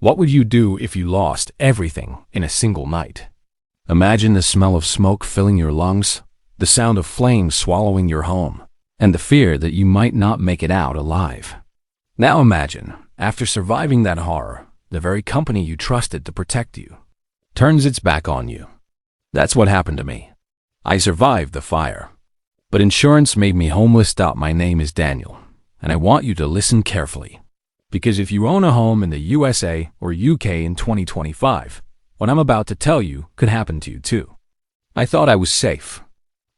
What would you do if you lost everything in a single night? Imagine the smell of smoke filling your lungs, the sound of flames swallowing your home, and the fear that you might not make it out alive. Now imagine, after surviving that horror, the very company you trusted to protect you turns its back on you. That's what happened to me. I survived the fire, but insurance made me homeless. My name is Daniel, and I want you to listen carefully. Because if you own a home in the USA or UK in 2025, what I'm about to tell you could happen to you too. I thought I was safe.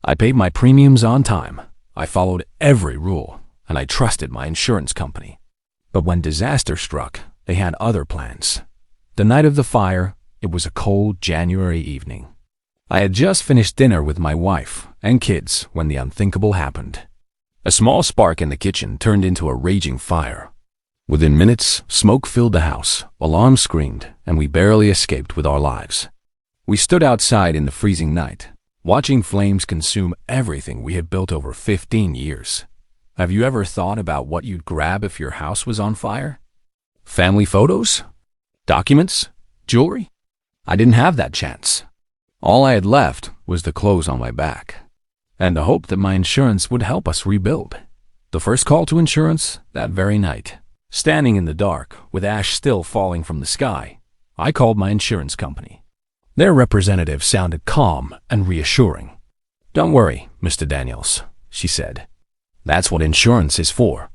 I paid my premiums on time. I followed every rule, and I trusted my insurance company. But when disaster struck, they had other plans. The night of the fire, it was a cold January evening. I had just finished dinner with my wife and kids when the unthinkable happened. A small spark in the kitchen turned into a raging fire. Within minutes, smoke filled the house, alarms screamed, and we barely escaped with our lives. We stood outside in the freezing night, watching flames consume everything we had built over 15 years. Have you ever thought about what you'd grab if your house was on fire? Family photos? Documents? Jewelry? I didn't have that chance. All I had left was the clothes on my back, and the hope that my insurance would help us rebuild. The first call to insurance that very night. Standing in the dark, with ash still falling from the sky, I called my insurance company. Their representative sounded calm and reassuring. "Don't worry, Mr. Daniels," she said. "That's what insurance is for.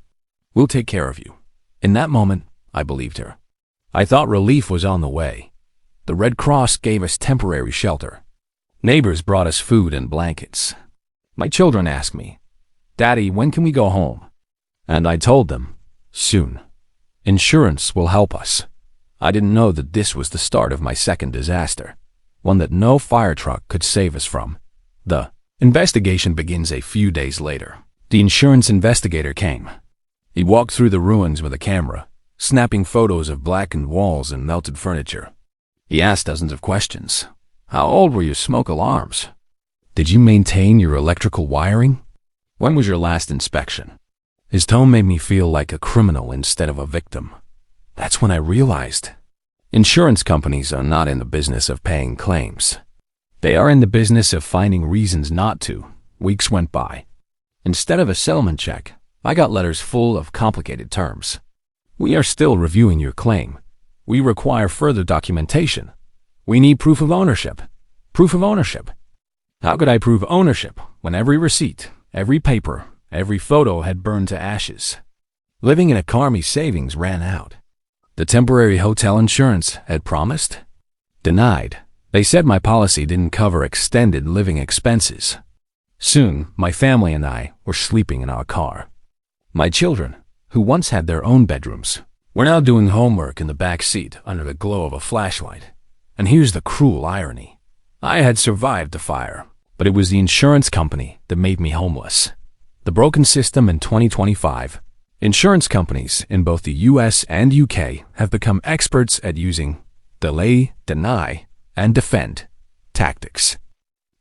We'll take care of you." In that moment, I believed her. I thought relief was on the way. The Red Cross gave us temporary shelter. Neighbors brought us food and blankets. My children asked me, "Daddy, when can we go home?" And I told them, "Soon. Insurance will help us." I didn't know that this was the start of my second disaster, one that no fire truck could save us from. The investigation begins a few days later. The insurance investigator came. He walked through the ruins with a camera, snapping photos of blackened walls and melted furniture. He asked dozens of questions. How old were your smoke alarms? Did you maintain your electrical wiring? When was your last inspection? His tone made me feel like a criminal instead of a victim. That's when I realized insurance companies are not in the business of paying claims. They are in the business of finding reasons not to. Weeks went by. Instead of a settlement check, I got letters full of complicated terms. "We are still reviewing your claim. We require further documentation. We need proof of ownership." Proof of ownership? How could I prove ownership when every receipt, every paper, every photo had burned to ashes? Living in a Carmi savings ran out. The temporary hotel insurance had promised? Denied. They said my policy didn't cover extended living expenses. Soon, my family and I were sleeping in our car. My children, who once had their own bedrooms, were now doing homework in the back seat under the glow of a flashlight. And here's the cruel irony. I had survived the fire, but it was the insurance company that made me homeless. The broken system in 2025. Insurance companies in both the US and UK have become experts at using delay, deny, and defend tactics.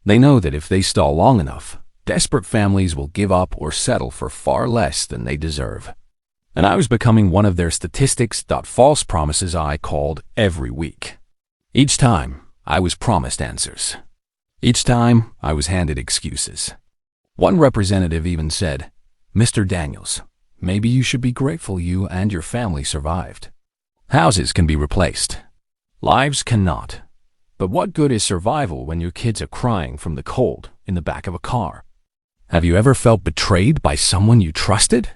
They know that if they stall long enough, desperate families will give up or settle for far less than they deserve. And I was becoming one of their statistics. False promises I called every week. Each time, I was promised answers. Each time, I was handed excuses. One representative even said, "Mr. Daniels, maybe you should be grateful you and your family survived. Houses can be replaced. Lives cannot. But what good is survival when your kids are crying from the cold in the back of a car?" Have you ever felt betrayed by someone you trusted?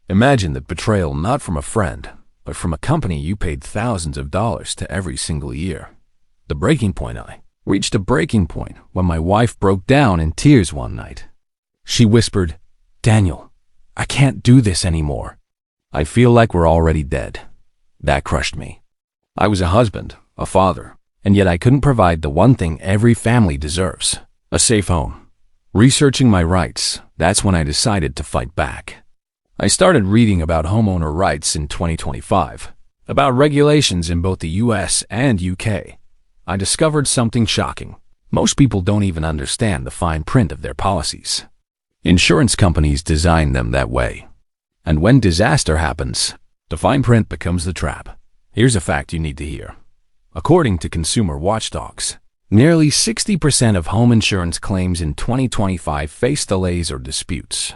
Imagine that betrayal not from a friend, but from a company you paid thousands of dollars to every single year. The breaking point. I reached a breaking point when my wife broke down in tears one night. She whispered, "Daniel, I can't do this anymore. I feel like we're already dead." That crushed me. I was a husband, a father, and yet I couldn't provide the one thing every family deserves, a safe home. Researching my rights, that's when I decided to fight back. I started reading about homeowner rights in 2025, about regulations in both the US and UK. I discovered something shocking. Most people don't even understand the fine print of their policies. Insurance companies design them that way. And when disaster happens, the fine print becomes the trap. Here's a fact you need to hear. According to consumer watchdogs, nearly 60% of home insurance claims in 2025 face delays or disputes.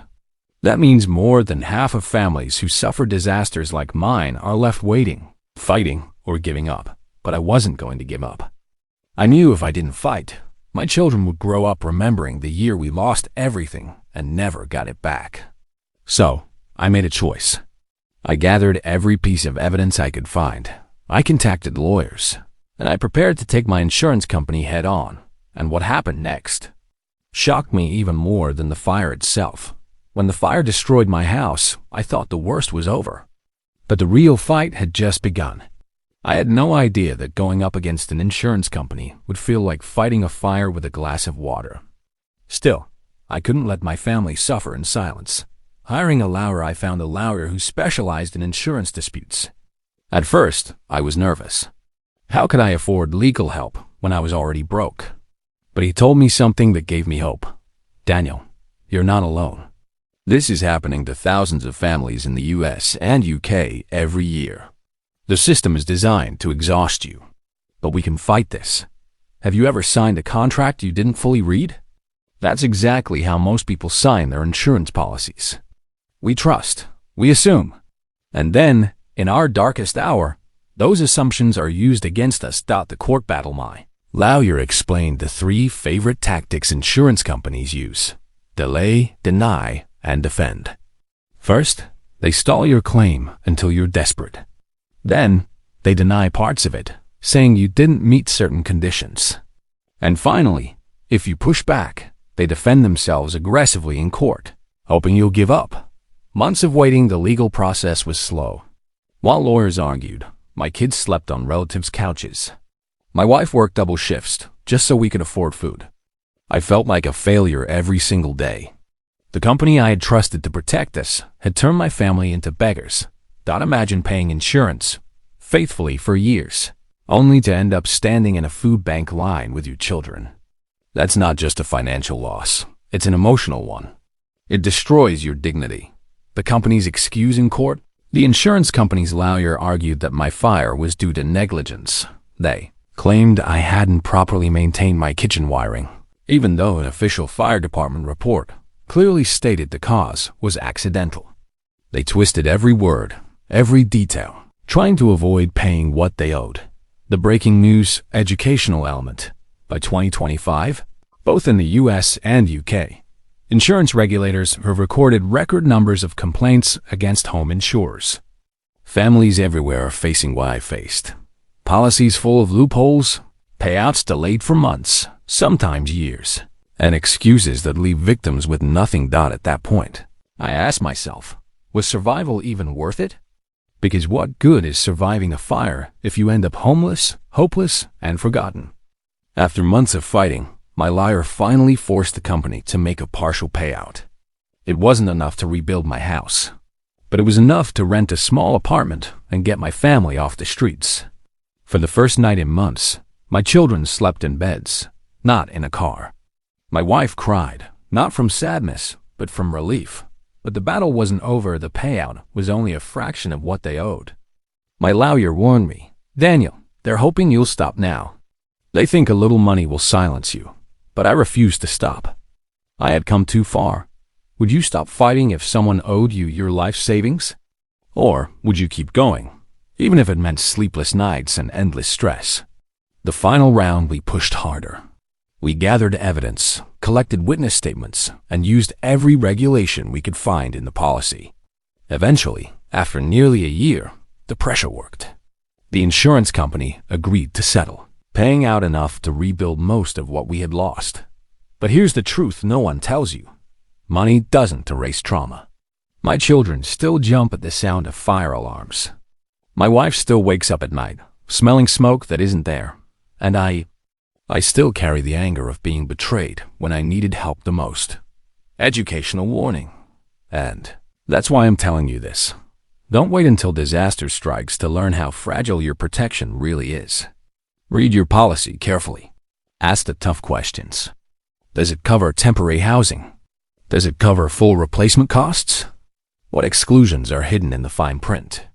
That means more than half of families who suffer disasters like mine are left waiting, fighting, or giving up. But I wasn't going to give up. I knew if I didn't fight, my children would grow up remembering the year we lost everything and never got it back. So, I made a choice. I gathered every piece of evidence I could find. I contacted lawyers, and I prepared to take my insurance company head on. And what happened next shocked me even more than the fire itself. When the fire destroyed my house, I thought the worst was over. But the real fight had just begun. I had no idea that going up against an insurance company would feel like fighting a fire with a glass of water. Still, I couldn't let my family suffer in silence. Hiring a lawyer, I found a lawyer who specialized in insurance disputes. At first, I was nervous. How could I afford legal help when I was already broke? But he told me something that gave me hope. Daniel, you're not alone. This is happening to thousands of families in the US and UK every year. The system is designed to exhaust you, but we can fight this. Have you ever signed a contract you didn't fully read? That's exactly how most people sign their insurance policies. We trust, we assume, and then, in our darkest hour, those assumptions are used against us. The court battle. My lawyer explained the 3 favorite tactics insurance companies use: delay, deny, and defend. First, they stall your claim until you're desperate. Then, they deny parts of it, saying you didn't meet certain conditions. And finally, if you push back, they defend themselves aggressively in court, hoping you'll give up. Months of waiting, the legal process was slow. While lawyers argued, my kids slept on relatives' couches. My wife worked double shifts just so we could afford food. I felt like a failure every single day. The company I had trusted to protect us had turned my family into beggars. Imagine paying insurance faithfully for years, only to end up standing in a food bank line with your children. That's not just a financial loss, it's an emotional one. It destroys your dignity. The company's excuse in court? The insurance company's lawyer argued that my fire was due to negligence. They claimed I hadn't properly maintained my kitchen wiring, even though an official fire department report clearly stated the cause was accidental. They twisted every word, every detail, trying to avoid paying what they owed. The breaking news educational element. By 2025, both in the US and UK, insurance regulators have recorded record numbers of complaints against home insurers. Families everywhere are facing what I faced. Policies full of loopholes, payouts delayed for months, sometimes years, and excuses that leave victims with nothing. At that point, I asked myself, was survival even worth it? Because what good is surviving a fire if you end up homeless, hopeless, and forgotten? After months of fighting, my lawyer finally forced the company to make a partial payout. It wasn't enough to rebuild my house, but it was enough to rent a small apartment and get my family off the streets. For the first night in months, my children slept in beds, not in a car. My wife cried, not from sadness, but from relief. But the battle wasn't over. The payout was only a fraction of what they owed. My lawyer warned me, Daniel, they're hoping you'll stop now. They think a little money will silence you. But I refused to stop. I had come too far. Would you stop fighting if someone owed you your life savings? Or would you keep going, even if it meant sleepless nights and endless stress? The final round, we pushed harder. We gathered evidence, collected witness statements, and used every regulation we could find in the policy. Eventually, after nearly a year, the pressure worked. The insurance company agreed to settle, paying out enough to rebuild most of what we had lost. But here's the truth no one tells you. Money doesn't erase trauma. My children still jump at the sound of fire alarms. My wife still wakes up at night, smelling smoke that isn't there. And I still carry the anger of being betrayed when I needed help the most. Educational warning. And that's why I'm telling you this. Don't wait until disaster strikes to learn how fragile your protection really is. Read your policy carefully. Ask the tough questions. Does it cover temporary housing? Does it cover full replacement costs? What exclusions are hidden in the fine print?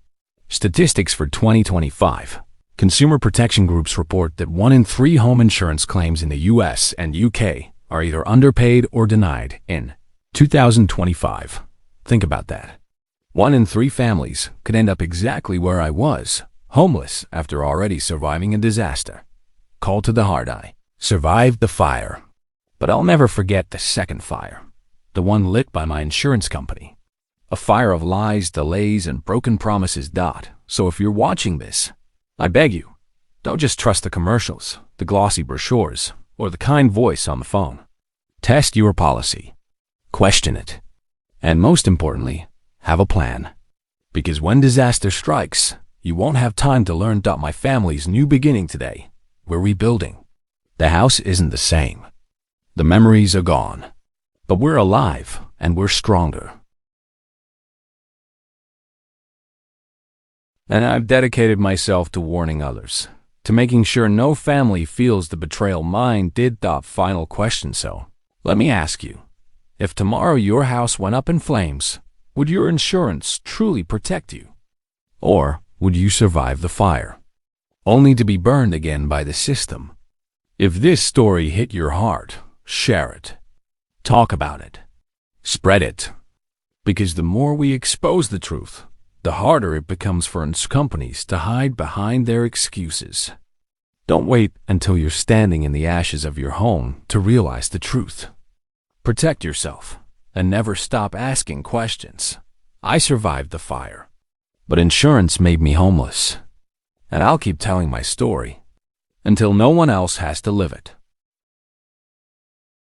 Statistics for 2025. Consumer protection groups report that 1 in 3 home insurance claims in the US and UK are either underpaid or denied in 2025. Think about that. 1 in 3 families could end up exactly where I was, homeless after already surviving a disaster. Call to the hard eye. Survived the fire. But I'll never forget the second fire, the one lit by my insurance company. A fire of lies, delays, and broken promises. So if you're watching this, I beg you, don't just trust the commercials, the glossy brochures, or the kind voice on the phone. Test your policy. Question it. And most importantly, have a plan. Because when disaster strikes, you won't have time to learn. My family's new beginning today. We're rebuilding. The house isn't the same. The memories are gone. But we're alive, and we're stronger. And I've dedicated myself to warning others, to making sure no family feels the betrayal mine did. Final question. So, let me ask you, if tomorrow your house went up in flames, would your insurance truly protect you? Or would you survive the fire, only to be burned again by the system? If this story hit your heart, share it. Talk about it. Spread it. Because the more we expose the truth, the harder it becomes for insurance companies to hide behind their excuses. Don't wait until you're standing in the ashes of your home to realize the truth. Protect yourself and never stop asking questions. I survived the fire, but insurance made me homeless. And I'll keep telling my story until no one else has to live it.